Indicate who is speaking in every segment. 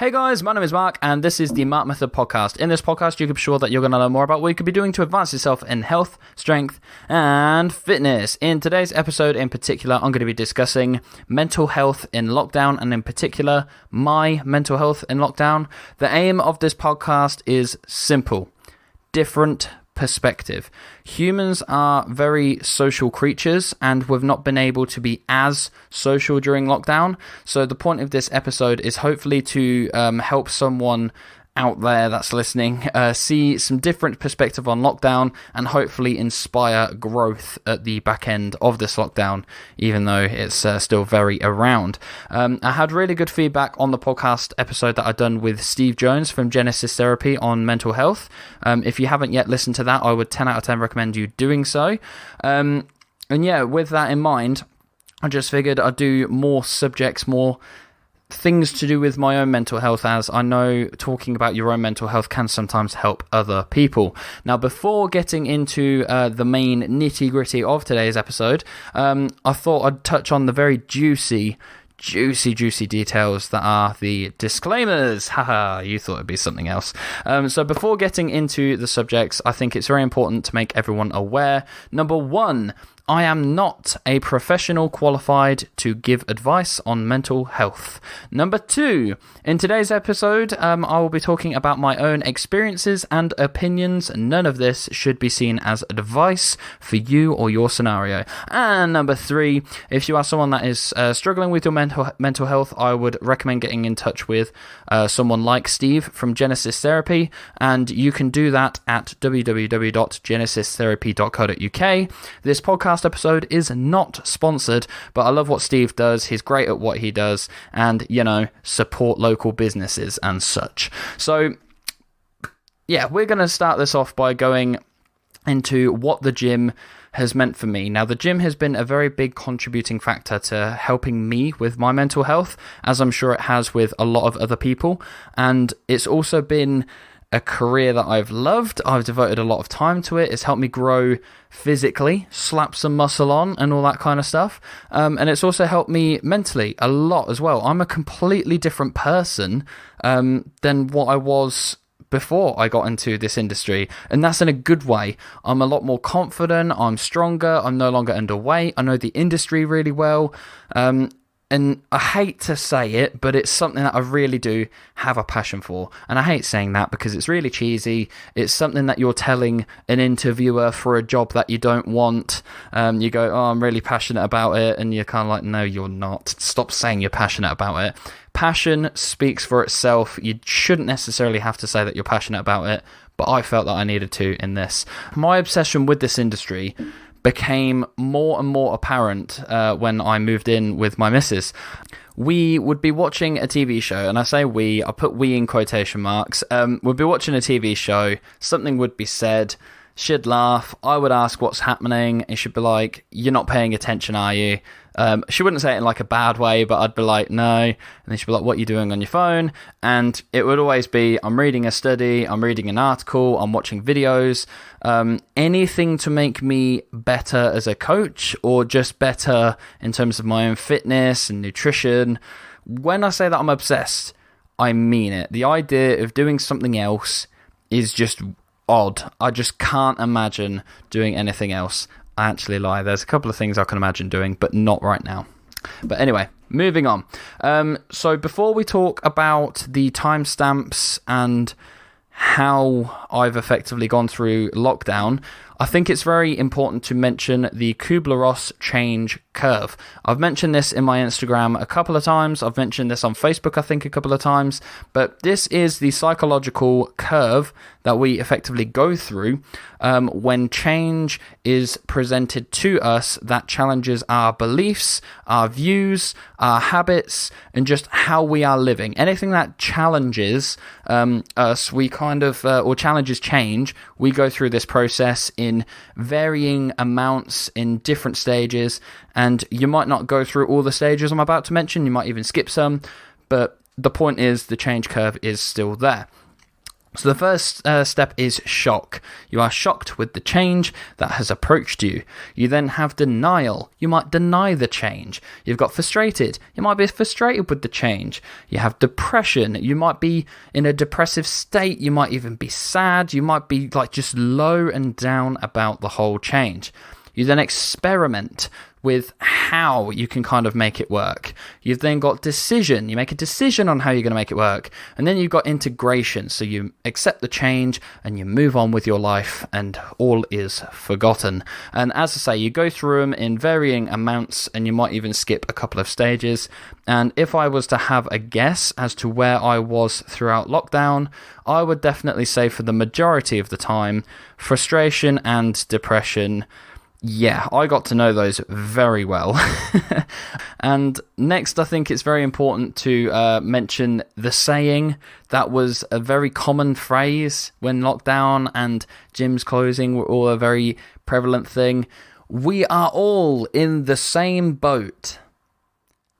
Speaker 1: Hey guys, my name is Mark, and this is the Mark Method Podcast. In this podcast, you can be sure that you're going to learn more about what you could be doing to advance yourself in health, strength, and fitness. In today's episode in particular, I'm going to be discussing mental health in lockdown, and in particular, my mental health in lockdown. The aim of this podcast is simple: different perspective. Humans are very social creatures, and we've not been able to be as social during lockdown. So the point of this episode is hopefully to help someone out there that's listening see some different perspective on lockdown, and hopefully inspire growth at the back end of this lockdown, even though it's still very around. I had really good feedback on the podcast episode that I've done with Steve Jones from Genesis Therapy on mental health. If you haven't yet listened to that, I would 10 out of 10 recommend you doing so. And yeah, with that in mind, I just figured I'd do more subjects, more things to do with my own mental health, as I know talking about your own mental health can sometimes help other people. Now, before getting into the main nitty-gritty of today's episode, I thought I'd touch on the very juicy details that are the disclaimers. Haha, you thought it'd be something else. So before getting into the subjects, I think it's very important to make everyone aware. Number one, I am not a professional qualified to give advice on mental health. Number two, in today's episode, I will be talking about my own experiences and opinions. None of this should be seen as advice for you or your scenario. And number three, if you are someone that is struggling with your mental health, I would recommend getting in touch with someone like Steve from Genesis Therapy, and you can do that at www.genesistherapy.co.uk. This podcast episode is not sponsored, but I love what Steve does. He's great at what he does, and support local businesses and such. So yeah, we're going to start this off by going into what the gym has meant for me. Now, the gym has been a very big contributing factor to helping me with my mental health, as I'm sure it has with a lot of other people, and it's also been a career that I've loved. I've devoted a lot of time to it. It's helped me grow physically, slap some muscle on, and all that kind of stuff. And it's also helped me mentally a lot as well. I'm a completely different person than what I was before I got into this industry, and that's in a good way. I'm a lot more confident, I'm stronger, I'm no longer underweight, I know the industry really well, and I hate to say it, but it's something that I really do have a passion for. And I hate saying that because it's really cheesy. It's something that you're telling an interviewer for a job that you don't want. You go, oh, I'm really passionate about it. And you're kind of like, no, you're not. Stop saying you're passionate about it. Passion speaks for itself. You shouldn't necessarily have to say that you're passionate about it, but I felt that I needed to in this. My obsession with this industry became more and more apparent when I moved in with my missus. We would be watching a TV show, and I say we, I put we in quotation marks. We'd be watching a TV show, something would be said, she'd laugh, I would ask what's happening, and she'd be like, you're not paying attention, are you? She wouldn't say it in like a bad way, but I'd be like, no. And then she'd be like, what are you doing on your phone? And it would always be, I'm reading a study, I'm reading an article, I'm watching videos, anything to make me better as a coach, or just better in terms of my own fitness and nutrition. When I say that I'm obsessed, I mean it. The idea of doing something else is just odd. I just can't imagine doing anything else. I actually lie. There's a couple of things I can imagine doing, but not right now. But anyway, moving on. So before we talk about the timestamps and how I've effectively gone through lockdown, I think it's very important to mention the Kubler-Ross change curve. I've mentioned this in my Instagram a couple of times. I've mentioned this on Facebook, I think, a couple of times. But this is the psychological curve that we effectively go through when change is presented to us that challenges our beliefs, our views, our habits, and just how we are living. Anything that challenges us, we kind of, or challenges change, we go through this process in varying amounts in different stages, and you might not go through all the stages I'm about to mention, you might even skip some, but the point is the change curve is still there. So the first step is shock. You are shocked with the change that has approached you. You then have denial. You might deny the change. You've got frustrated. You might be frustrated with the change. You have depression. You might be in a depressive state. You might even be sad. You might be like just low and down about the whole change. You then experiment with how you can kind of make it work. You've then got decision. You make a decision on how you're going to make it work. And then you've got integration. So you accept the change and you move on with your life and all is forgotten. And as I say, you go through them in varying amounts and you might even skip a couple of stages. And if I was to have a guess as to where I was throughout lockdown, I would definitely say for the majority of the time, frustration and depression. Yeah, I got to know those very well. And next, I think it's very important to mention the saying that was a very common phrase when lockdown and gyms closing were all a very prevalent thing. We are all in the same boat.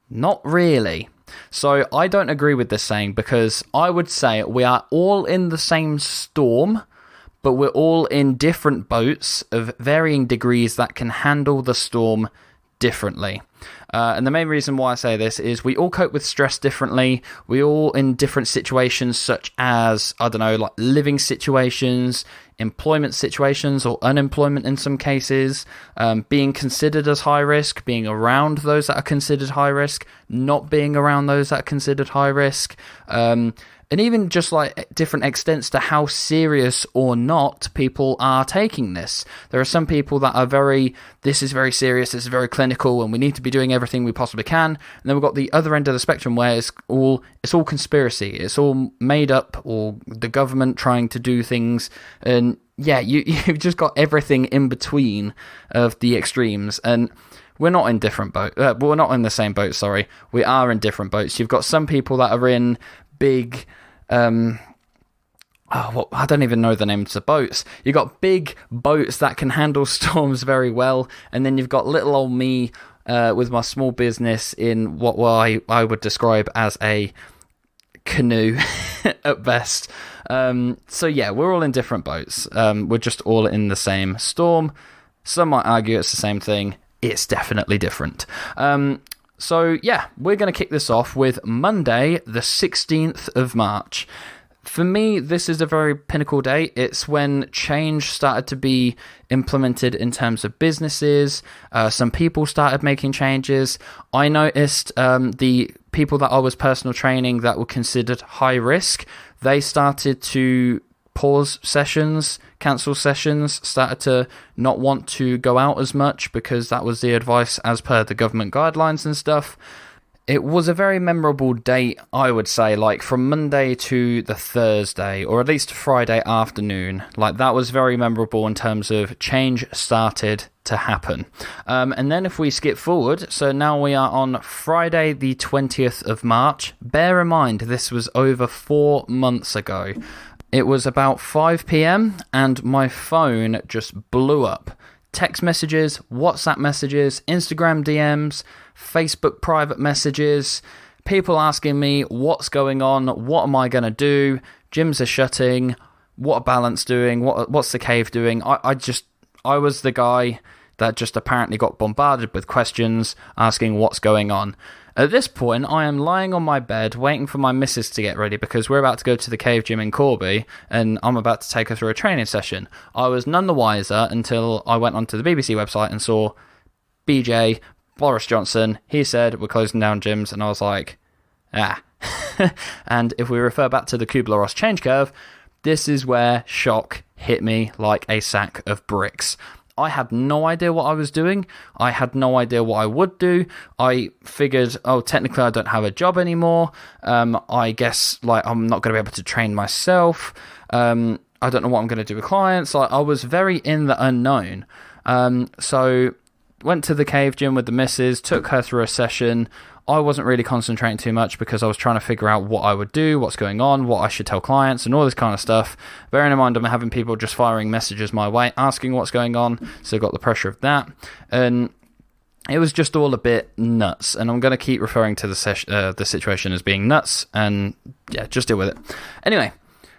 Speaker 1: Not really. So I don't agree with this saying because I would say we are all in the same storm, but we're all in different boats of varying degrees that can handle the storm differently. And the main reason why I say this is we all cope with stress differently. We all in different situations such as, I don't know, like living situations, employment situations or unemployment in some cases, being considered as high risk, being around those that are considered high risk, not being around those that are considered high risk, and even just like different extents to how serious or not people are taking this. There are some people that are this is very serious, this is very clinical, and we need to be doing everything we possibly can. And then we've got the other end of the spectrum where it's all conspiracy. It's all made up, or the government trying to do things. And yeah, you've just got everything in between of the extremes. And we're not in different boat. We're not in the same boat. Sorry, we are in different boats. You've got some people that are in big. I don't even know the names of boats. You've got big boats that can handle storms very well, and then you've got little old me with my small business in what I would describe as a canoe at best. So yeah, we're all in different boats. We're just all in the same storm. Some might argue it's the same thing. It's definitely different. So yeah, we're going to kick this off with Monday, the 16th of March. For me, this is a very pinnacle day. It's when change started to be implemented in terms of businesses. Some people started making changes. I noticed the people that I was personal training that were considered high risk, they started to pause sessions, cancel sessions, started to not want to go out as much because that was the advice as per the government guidelines and stuff. It was a very memorable date, I would say, like from Monday to the Thursday, or at least Friday afternoon. Like that was very memorable in terms of change started to happen. And then if we skip forward, so now we are on Friday the 20th of March. Bear in mind, this was over 4 months ago. It was about 5 p.m. and my phone just blew up. Text messages, WhatsApp messages, Instagram DMs, Facebook private messages, people asking me what's going on, what am I going to do, gyms are shutting, what are Balance doing, what's the Cave doing. I was the guy that just apparently got bombarded with questions asking what's going on. At this point, I am lying on my bed waiting for my missus to get ready because we're about to go to the Cave Gym in Corby and I'm about to take her through a training session. I was none the wiser until I went onto the BBC website and saw BJ, Boris Johnson. He said, we're closing down gyms, and I was like, And if we refer back to the Kubler-Ross change curve, this is where shock hit me like a sack of bricks. I had no idea what I was doing. I had no idea what I would do. I figured, technically I don't have a job anymore. I guess like I'm not going to be able to train myself. I don't know what I'm going to do with clients. I was very in the unknown. So went to the Cave Gym with the missus, took her through a session. I wasn't really concentrating too much because I was trying to figure out what I would do, what's going on, what I should tell clients, and all this kind of stuff. Bearing in mind I'm having people just firing messages my way, asking what's going on, so I got the pressure of that. And it was just all a bit nuts, and I'm going to keep referring to the situation as being nuts, and yeah, just deal with it. Anyway,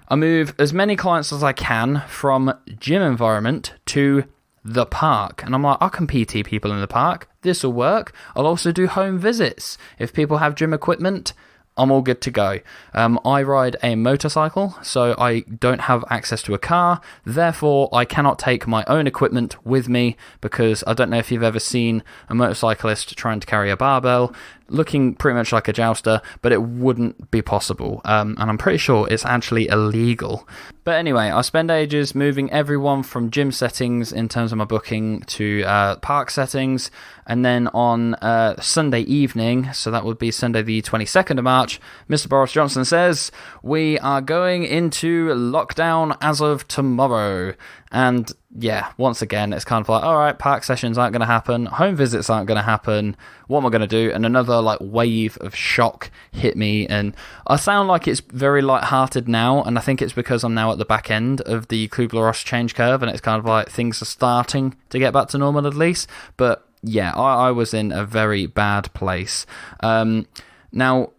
Speaker 1: I move as many clients as I can from gym environment to the park. And I'm like, I can PT people in the park. This will work. I'll also do home visits. If people have gym equipment, I'm all good to go. I ride a motorcycle, so I don't have access to a car. Therefore, I cannot take my own equipment with me, because I don't know if you've ever seen a motorcyclist trying to carry a barbell, looking pretty much like a jouster, but it wouldn't be possible. And I'm pretty sure it's actually illegal. But anyway, I spend ages moving everyone from gym settings in terms of my booking to park settings. And then on Sunday evening, so that would be Sunday the 22nd of March, Mr. Boris Johnson says, we are going into lockdown as of tomorrow. And yeah, once again, it's kind of like, all right, park sessions aren't going to happen, home visits aren't going to happen, what am I going to do? And another like wave of shock hit me, and I sound like it's very lighthearted now, and I think it's because I'm now at the back end of the Kubler-Ross change curve, and it's kind of like things are starting to get back to normal at least. But yeah, I was in a very bad place. Now,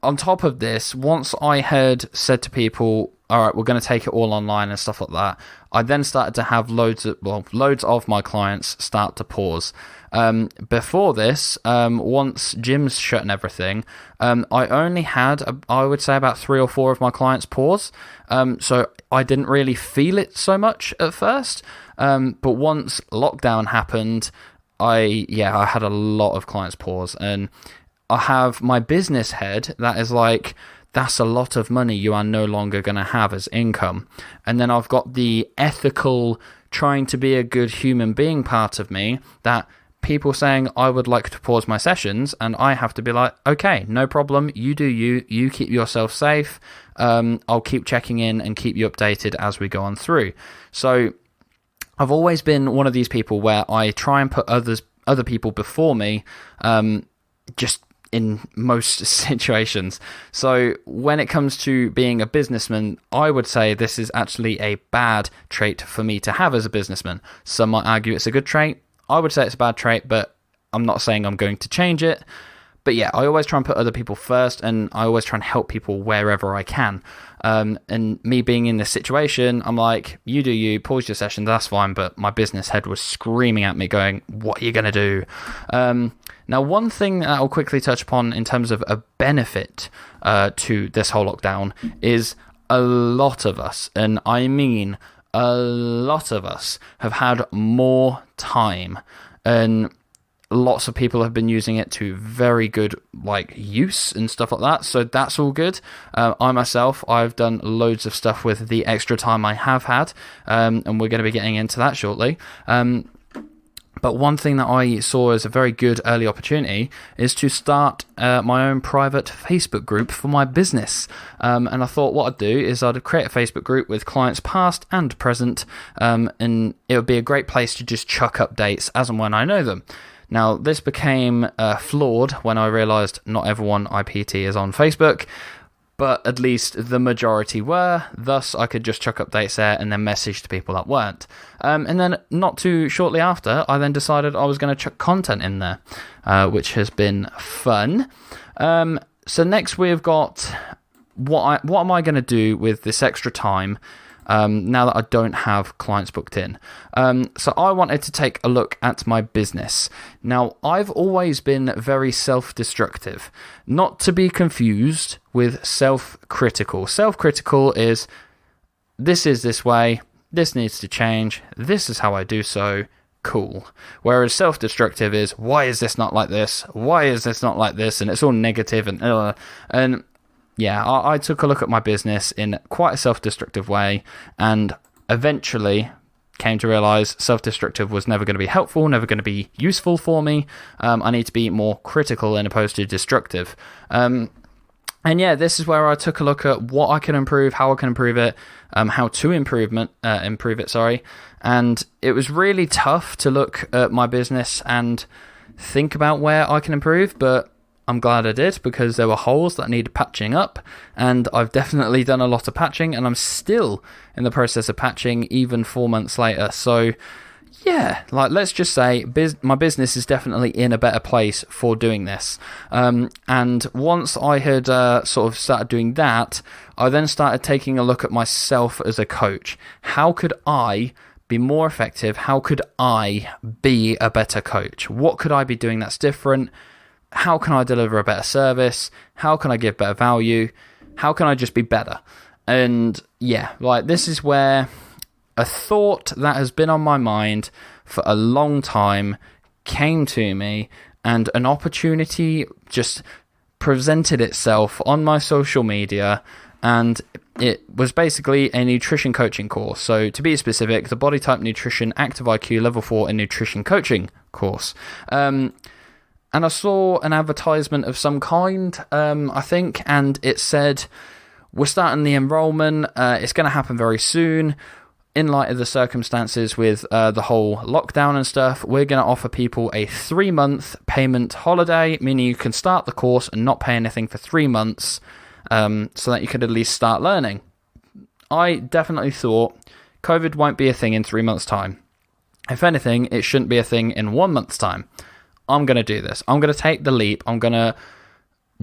Speaker 1: on top of this, once I had said to people, all right, we're going to take it all online and stuff like that, I then started to have loads of my clients start to pause. Before this, once gyms shut and everything, I only had, I would say, about 3 or 4 of my clients pause. So I didn't really feel it so much at first. But once lockdown happened, I had a lot of clients pause. And I have my business head that is like, that's a lot of money you are no longer going to have as income. And then I've got the ethical, trying to be a good human being part of me, that people saying I would like to pause my sessions, and I have to be like, okay, no problem, you do you keep yourself safe, I'll keep checking in and keep you updated as we go on through. So I've always been one of these people where I try and put other people before me, just in most situations. So when it comes to being a businessman, I would say this is actually a bad trait for me to have as a businessman. Some might argue it's a good trait. I would say it's a bad trait, but I'm not saying I'm going to change it. But yeah, I always try and put other people first, and I always try and help people wherever I can. And me being in this situation, I'm like, you do you, pause your session, that's fine. But my business head was screaming at me going, what are you going to do? Now, one thing that I'll quickly touch upon in terms of a benefit to this whole lockdown is a lot of us, and I mean a lot of us, have had more time, and lots of people have been using it to very good use and stuff like that, so that's all good. I myself, I've done loads of stuff with the extra time I have had, and we're going to be getting into that shortly. But one thing that I saw as a very good early opportunity is to start my own private Facebook group for my business. And I thought what I'd do is I'd create a Facebook group with clients past and present, and it would be a great place to just chuck updates as and when I know them. Now, this became flawed when I realised not everyone IPT is on Facebook, but at least the majority were. Thus, I could just chuck updates there and then message to people that weren't. And then not too shortly after, I then decided I was going to chuck content in there, which has been fun. So next we've got what am I going to do with this extra time now that I don't have clients booked in. So I wanted to take a look at my business. Now, I've always been very self-destructive, not to be confused with self-critical. Self-critical is, this is this way, this needs to change, this is how I do so, cool. Whereas self-destructive is, why is this not like this? Why is this not like this? And it's all negative and yeah, I took a look at my business in quite a self-destructive way, and eventually came to realise self-destructive was never going to be helpful, never going to be useful for me. I need to be more critical as opposed to destructive. And yeah, this is where I took a look at what I can improve, how I can improve it, how to improve it. And it was really tough to look at my business and think about where I can improve, but I'm glad I did, because there were holes that needed patching up, and I've definitely done a lot of patching, and I'm still in the process of patching even 4 months later. So yeah, like let's just say my business is definitely in a better place for doing this. And once I had sort of started doing that, I then started taking a look at myself as a coach. How could I be more effective? How could I be a better coach? What could I be doing that's different? How can I deliver a better service? How can I give better value? How can I just be better? And yeah, like this is where a thought that has been on my mind for a long time came to me, and an opportunity just presented itself on my social media, and it was basically a nutrition coaching course. So to be specific, the Body Type Nutrition Active IQ Level 4 in Nutrition Coaching course. And I saw an advertisement of some kind, I think, and it said, we're starting the enrollment, it's going to happen very soon. In light of the circumstances with the whole lockdown and stuff, we're going to offer people a 3-month payment holiday, meaning you can start the course and not pay anything for 3 months, so that you could at least start learning. I definitely thought COVID won't be a thing in 3 months' time. If anything, it shouldn't be a thing in 1 month's time. I'm going to do this. I'm going to take the leap. I'm going to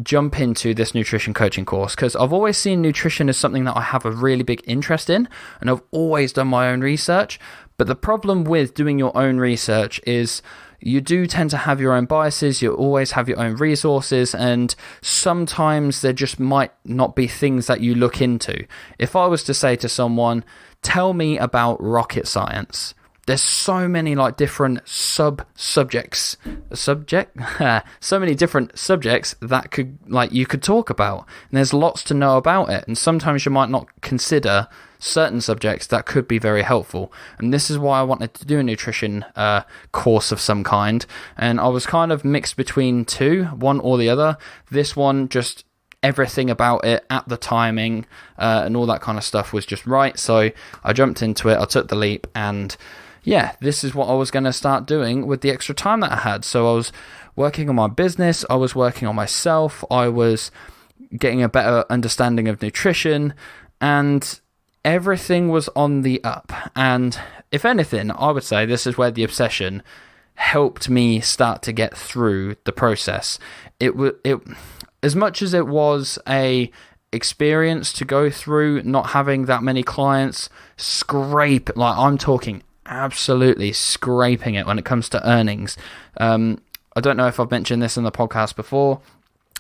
Speaker 1: jump into this nutrition coaching course, because I've always seen nutrition as something that I have a really big interest in, and I've always done my own research. But the problem with doing your own research is you do tend to have your own biases, you always have your own resources, and sometimes there just might not be things that you look into. If I was to say to someone, tell me about rocket science, there's so many like different subjects so many different subjects that you could talk about, and there's lots to know about it, and sometimes you might not consider certain subjects that could be very helpful. And this is why I wanted to do a nutrition course of some kind, and I was kind of mixed between two, one or the other. This one, just everything about it at the timing and all that kind of stuff was just right, so I jumped into it, I took the leap, and yeah, this is what I was going to start doing with the extra time that I had. So I was working on my business, I was working on myself, I was getting a better understanding of nutrition, and everything was on the up. And if anything, I would say this is where the obsession helped me start to get through the process. It as much as it was a experience to go through, not having that many clients, I'm talking absolutely scraping it when it comes to earnings. I don't know if I've mentioned this in the podcast before.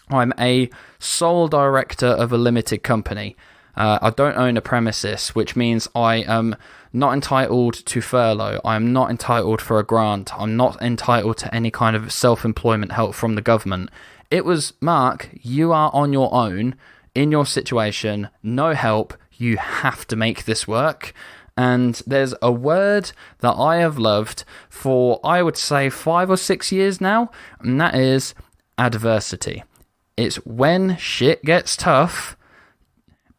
Speaker 1: I'm a sole director of a limited company. I don't own a premises, which means I am not entitled to furlough. I'm not entitled for a grant. I'm not entitled to any kind of self-employment help from the government. It was, Mark, you are on your own in your situation, no help. You have to make this work. And there's a word that I have loved for, I would say, 5 or 6 years now, and that is adversity. It's when shit gets tough,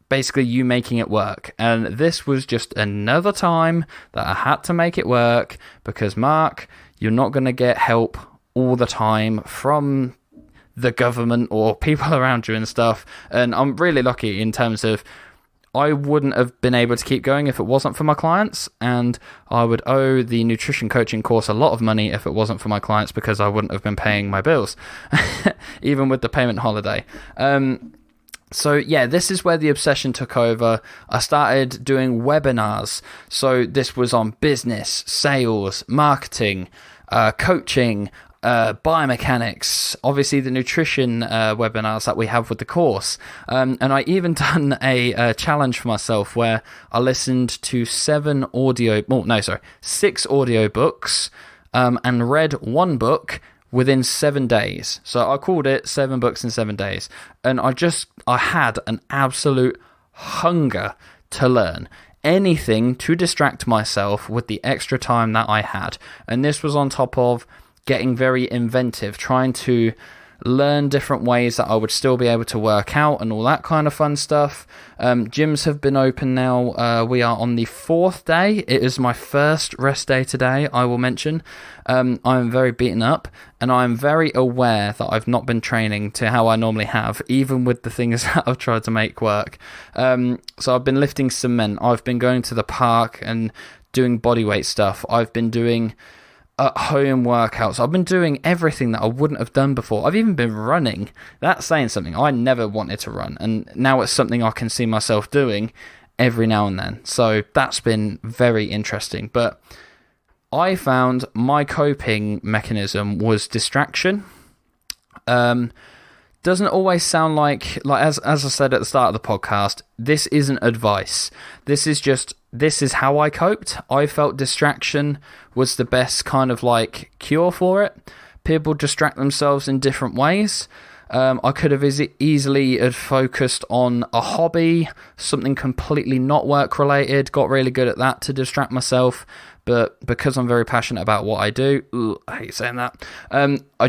Speaker 1: basically you making it work. And this was just another time that I had to make it work, because, Mark, you're not going to get help all the time from the government or people around you and stuff. And I'm really lucky in terms of I wouldn't have been able to keep going if it wasn't for my clients, and I would owe the nutrition coaching course a lot of money if it wasn't for my clients, because I wouldn't have been paying my bills, even with the payment holiday. So yeah, this is where the obsession took over. I started doing webinars. So this was on business, sales, marketing, coaching, biomechanics, obviously the nutrition webinars that we have with the course, and I even done a challenge for myself where I listened to 6 audio books and read one book within 7 days. So I called it 7 books in 7 days, and I had an absolute hunger to learn anything to distract myself with the extra time that I had. And this was on top of getting very inventive, trying to learn different ways that I would still be able to work out and all that kind of fun stuff. Gyms have been open now. We are on the 4th day. It is my first rest day today, I will mention. I'm very beaten up, and I'm very aware that I've not been training to how I normally have, even with the things that I've tried to make work. So I've been lifting cement. I've been going to the park and doing bodyweight stuff. I've been doing at-home workouts. I've been doing everything that I wouldn't have done before. I've even been running. That's saying something. I never wanted to run, and now it's something I can see myself doing every now and then. So that's been very interesting. But I found my coping mechanism was distraction. Doesn't always sound like as I said at the start of the podcast, this isn't advice. This is how I coped. I felt distraction was the best kind of like cure for it. People distract themselves in different ways. I could have easily have focused on a hobby, something completely not work related, got really good at that to distract myself. But because I'm very passionate about what I do, I hate saying that, I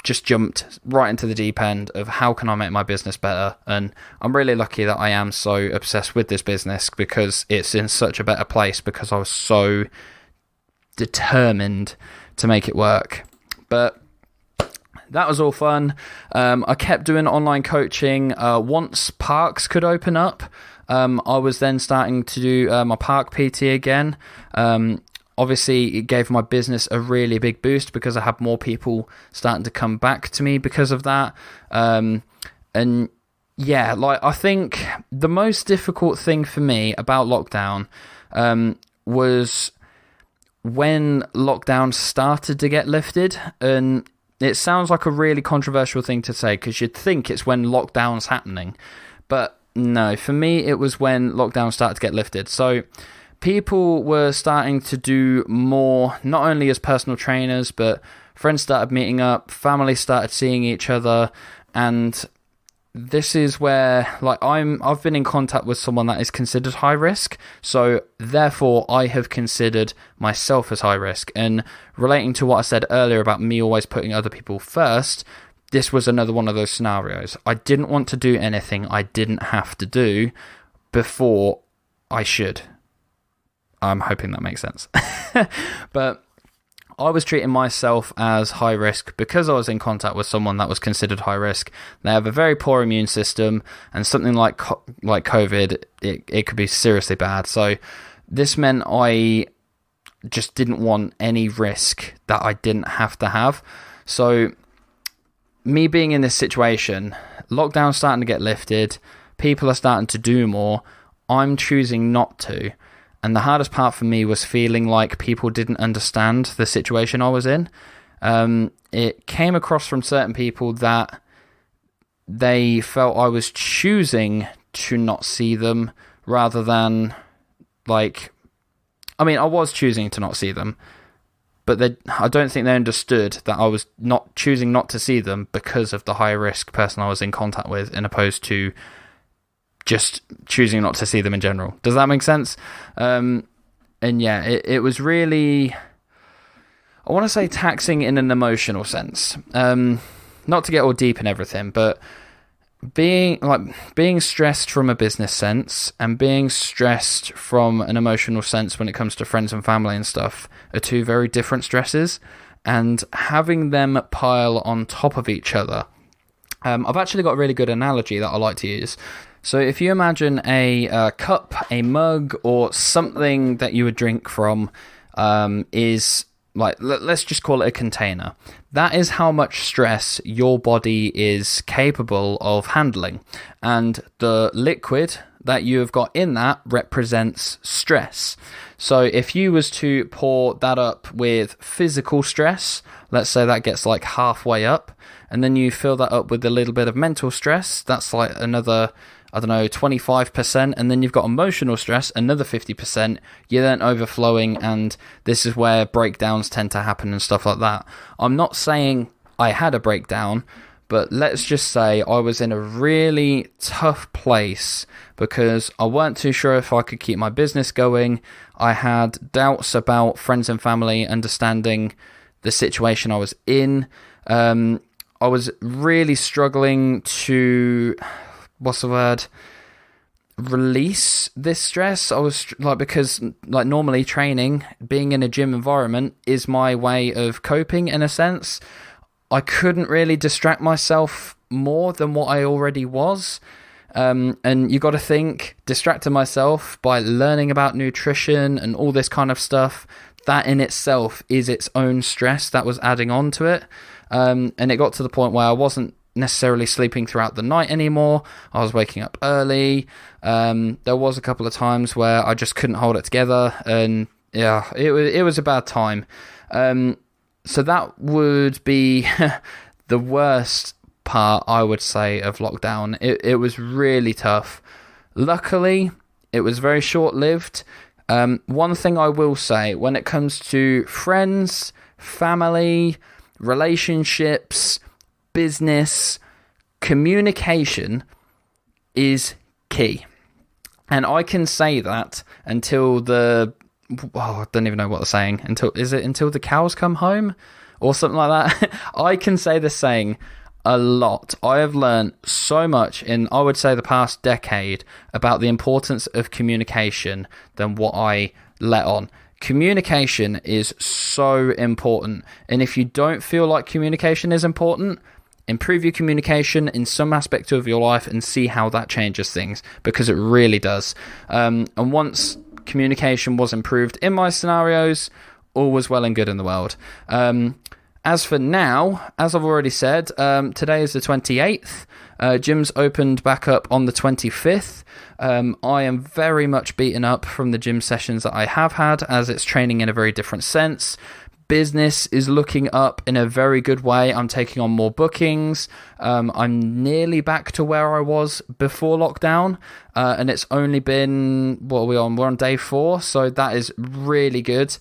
Speaker 1: just jumped right into the deep end of how can I make my business better. And I'm really lucky that I am so obsessed with this business because it's in such a better place because I was so determined to make it work. But that was all fun. I kept doing online coaching. Once parks could open up, I was then starting to do my park PT again. Obviously, it gave my business a really big boost because I had more people starting to come back to me because of that. And yeah, like I think the most difficult thing for me about lockdown was when lockdown started to get lifted. And it sounds like a really controversial thing to say because you'd think it's when lockdown's happening. But no, for me, it was when lockdown started to get lifted. So people were starting to do more, not only as personal trainers, but friends started meeting up, family started seeing each other, and this is where I've been in contact with someone that is considered high risk, so therefore I have considered myself as high risk. And relating to what I said earlier about me always putting other people first, this was another one of those scenarios. I didn't want to do anything I didn't have to do before I should. I'm hoping that makes sense. But I was treating myself as high risk because I was in contact with someone that was considered high risk. They have a very poor immune system, and something like COVID, it could be seriously bad. So this meant I just didn't want any risk that I didn't have to have. So me being in this situation, lockdown's starting to get lifted, people are starting to do more, I'm choosing not to. And the hardest part for me was feeling like people didn't understand the situation I was in. It came across from certain people that they felt I was choosing to not see them rather than I was choosing to not see them, but I don't think they understood that I was not choosing not to see them because of the high risk person I was in contact with, in opposed to just choosing not to see them in general. Does that make sense? And yeah, it was really, I want to say taxing in an emotional sense. Not to get all deep in everything, but being stressed from a business sense and being stressed from an emotional sense when it comes to friends and family and stuff are two very different stresses, and having them pile on top of each other. I've actually got a really good analogy that I like to use. So if you imagine a cup, a mug, or something that you would drink from is let's just call it a container. That is how much stress your body is capable of handling. And the liquid that you have got in that represents stress. So if you was to pour that up with physical stress, let's say that gets like halfway up, and then you fill that up with a little bit of mental stress, that's like another, 25%, and then you've got emotional stress, another 50%, you're then overflowing, and this is where breakdowns tend to happen and stuff like that. I'm not saying I had a breakdown, but let's just say I was in a really tough place because I weren't too sure if I could keep my business going. I had doubts about friends and family understanding the situation I was in. I was really struggling to, release this stress. I was because normally training, being in a gym environment is my way of coping in a sense. I couldn't really distract myself more than what I already was. And you got to think, distracting myself by learning about nutrition and all this kind of stuff, that in itself is its own stress that was adding on to it. And it got to the point where I wasn't necessarily sleeping throughout the night anymore. I was waking up early. There was a couple of times where I just couldn't hold it together, and yeah, it was a bad time. So that would be the worst part, I would say, of lockdown. It was really tough. Luckily, it was very short-lived. One thing I will say, when it comes to friends, family, relationships, business, communication is key. And I can say that until I don't even know what they're saying. Until the cows come home? Or something like that? I can say the saying a lot. I have learned so much in, I would say, the past decade about the importance of communication than what I let on. Communication is so important. And if you don't feel like communication is important, improve your communication in some aspect of your life and see how that changes things, because it really does. And once communication was improved in my scenarios, all was well and good in the world. As for now, as I've already said, today is the 28th. Gym's opened back up on the 25th. I am very much beaten up from the gym sessions that I have had, as it's training in a very different sense. Business is looking up in a very good way. I'm taking on more bookings. I'm nearly back to where I was before lockdown, and it's only been, what are we on? We're on day 4, so that is really good.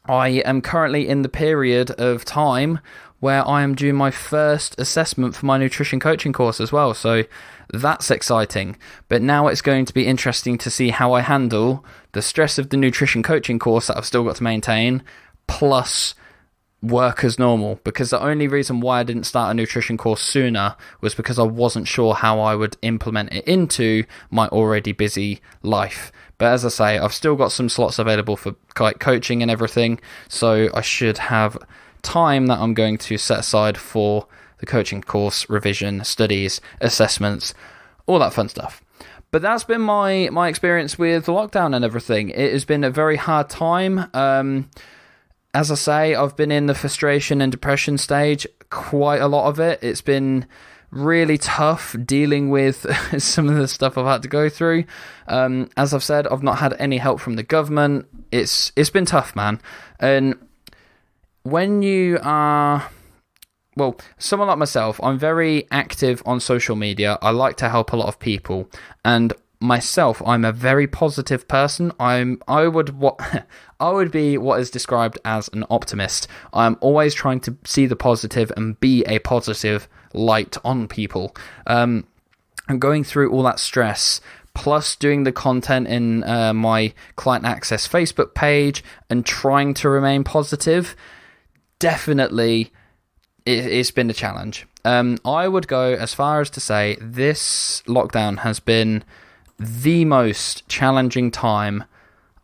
Speaker 1: I am currently in the period of time where I am doing my first assessment for my nutrition coaching course as well, so that's exciting. But now it's going to be interesting to see how I handle the stress of the nutrition coaching course that I've still got to maintain, plus work as normal, because the only reason why I didn't start a nutrition course sooner was because I wasn't sure how I would implement it into my already busy life. But as I say, I've still got some slots available for coaching and everything, so I should have time that I'm going to set aside for the coaching course, revision, studies, assessments, all that fun stuff. But that's been my experience with the lockdown and everything. It has been a very hard time. As I say, I've been in the frustration and depression stage quite a lot of it. It's been really tough dealing with some of the stuff I've had to go through. As I've said, I've not had any help from the government. It's been tough, man. And when you are, well, someone like myself, I'm very active on social media. I like to help a lot of people. And myself, I'm a very positive person. I would be what is described as an optimist. I'm always trying to see the positive and be a positive light on people. I'm going through all that stress, plus doing the content in my Client Access Facebook page and trying to remain positive. Definitely, it's been a challenge. I would go as far as to say this lockdown has been the most challenging time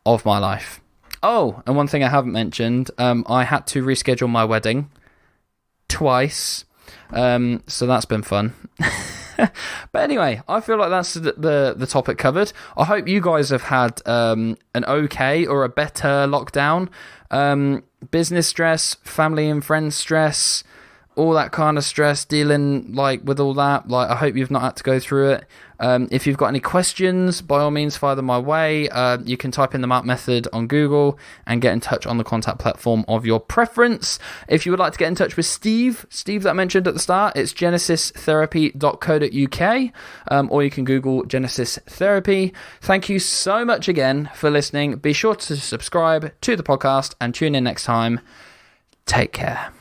Speaker 1: of my life. Oh, and one thing I haven't mentioned, I had to reschedule my wedding twice, so that's been fun. But anyway, I feel like that's the topic covered. I hope you guys have had an okay or a better lockdown. Business stress, family and friends stress, all that kind of stress, dealing with all that. I hope you've not had to go through it. If you've got any questions, by all means, fire them my way. You can type in the Mark Method on Google and get in touch on the contact platform of your preference. If you would like to get in touch with Steve that I mentioned at the start, it's genesistherapy.co.uk, or you can Google Genesis Therapy. Thank you so much again for listening. Be sure to subscribe to the podcast and tune in next time. Take care.